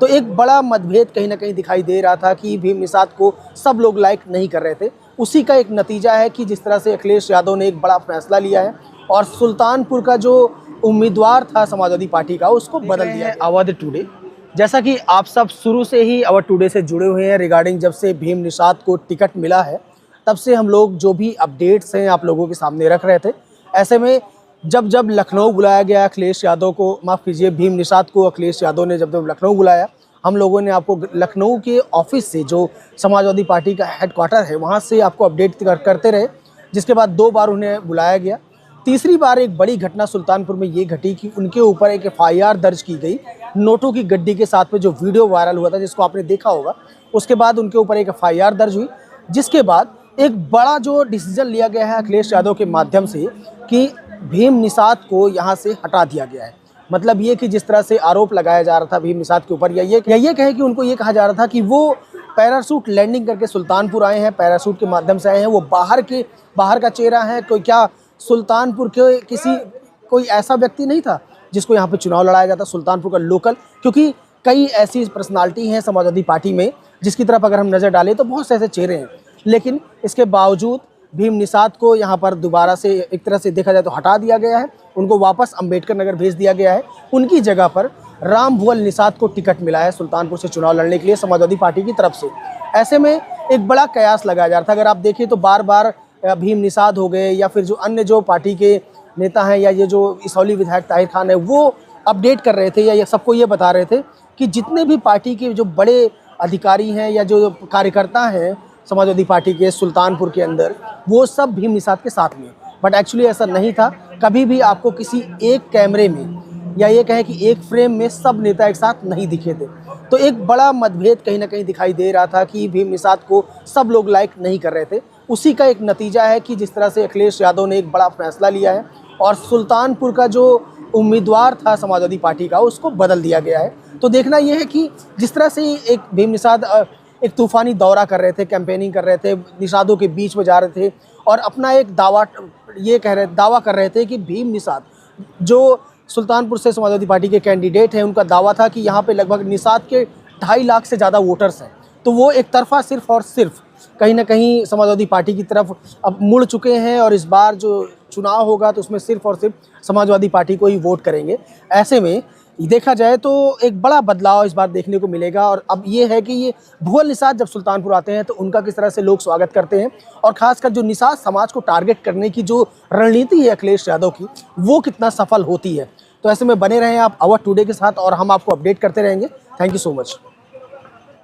तो एक बड़ा मतभेद कहीं ना कहीं दिखाई दे रहा था कि भीम निषाद को सब लोग लाइक नहीं कर रहे थे। उसी का एक नतीजा है कि जिस तरह से अखिलेश यादव ने एक बड़ा फैसला लिया है और सुल्तानपुर का जो उम्मीदवार था समाजवादी पार्टी का उसको बदल दिया है। अवध टुडे, जैसा कि आप सब शुरू से ही अवध टुडे से जुड़े हुए हैं रिगार्डिंग जब से भीम निषाद को टिकट मिला है तब से हम लोग जो भी अपडेट्स हैं आप लोगों के सामने रख रहे थे। ऐसे में जब जब लखनऊ बुलाया गया अखिलेश यादव को, माफ़ कीजिए भीम निषाद को अखिलेश यादव ने जब लखनऊ बुलाया, हम लोगों ने आपको लखनऊ के ऑफिस से जो समाजवादी पार्टी का हेडक्वार्टर है वहाँ से आपको अपडेट करते रहे। जिसके बाद 2 बार उन्हें बुलाया गया। तीसरी बार एक बड़ी घटना सुल्तानपुर में ये घटी कि उनके ऊपर एक FIR दर्ज की गई नोटों की गड्डी के साथ में, जो वीडियो वायरल हुआ था जिसको आपने देखा होगा। उसके बाद उनके ऊपर एक FIR दर्ज हुई, जिसके बाद एक बड़ा जो डिसीजन लिया गया है अखिलेश यादव के माध्यम से कि भीम निषाद को यहाँ से हटा दिया गया है। मतलब ये कि जिस तरह से आरोप लगाया जा रहा था भीम निषाद के ऊपर, या ये कहे कि उनको ये कहा जा रहा था कि वो पैराशूट लैंडिंग करके सुल्तानपुर आए हैं, पैराशूट के माध्यम से आए हैं, वो बाहर का चेहरा है। क्या सुल्तानपुर के कोई ऐसा व्यक्ति नहीं था जिसको यहाँ पे चुनाव लड़ाया जाता, सुल्तानपुर का लोकल? क्योंकि कई ऐसी पर्सनालिटी हैं समाजवादी पार्टी में जिसकी तरफ अगर हम नज़र डालें तो बहुत से ऐसे चेहरे हैं, लेकिन इसके बावजूद भीम निषाद को यहाँ पर दोबारा से एक तरह से देखा जाए तो हटा दिया गया है। उनको वापस अंबेडकर नगर भेज दिया गया है। उनकी जगह पर राम भुवन निषाद को टिकट मिला है सुल्तानपुर से चुनाव लड़ने के लिए समाजवादी पार्टी की तरफ से। ऐसे में एक बड़ा कयास लगाया जा रहा था। अगर आप देखें तो बार बार भीम निषाद हो गए या फिर जो अन्य जो पार्टी के नेता हैं या ये जो इसौली विधायक ताहिर खान है वो अपडेट कर रहे थे या सबको ये बता रहे थे कि जितने भी पार्टी के जो बड़े अधिकारी हैं या जो कार्यकर्ता हैं समाजवादी पार्टी के सुल्तानपुर के अंदर, वो सब भीम निषाद के साथ में। बट एक्चुअली ऐसा नहीं था। कभी भी आपको किसी एक कैमरे में या ये कहें कि एक फ्रेम में सब नेता एक साथ नहीं दिखे थे। तो एक बड़ा मतभेद कहीं ना कहीं दिखाई दे रहा था कि भीम निषाद को सब लोग लाइक नहीं कर रहे थे। उसी का एक नतीजा है कि जिस तरह से अखिलेश यादव ने एक बड़ा फैसला लिया है और सुल्तानपुर का जो उम्मीदवार था समाजवादी पार्टी का उसको बदल दिया गया है। तो देखना यह है कि जिस तरह से एक भीम निषाद एक तूफ़ानी दौरा कर रहे थे, कैंपेनिंग कर रहे थे, निषादों के बीच में जा रहे थे और अपना एक दावा कर रहे थे कि भीम निषाद जो सुल्तानपुर से समाजवादी पार्टी के कैंडिडेट हैं, उनका दावा था कि यहाँ पे लगभग निषाद के 2.5 लाख से ज़्यादा वोटर्स हैं। तो वो एक तरफा सिर्फ और सिर्फ कहीं ना कहीं समाजवादी पार्टी की तरफ अब मुड़ चुके हैं और इस बार जो चुनाव होगा तो उसमें सिर्फ और सिर्फ समाजवादी पार्टी को ही वोट करेंगे। ऐसे में देखा जाए तो एक बड़ा बदलाव इस बार देखने को मिलेगा। और अब ये है कि ये भुवन निषाद जब सुल्तानपुर आते हैं तो उनका किस तरह से लोग स्वागत करते हैं और ख़ासकर जो निषाद समाज को टारगेट करने की जो रणनीति है अखिलेश यादव की, वो कितना सफल होती है। तो ऐसे में बने रहें आप अवध टुडे के साथ और हम आपको अपडेट करते रहेंगे। Thank you so much.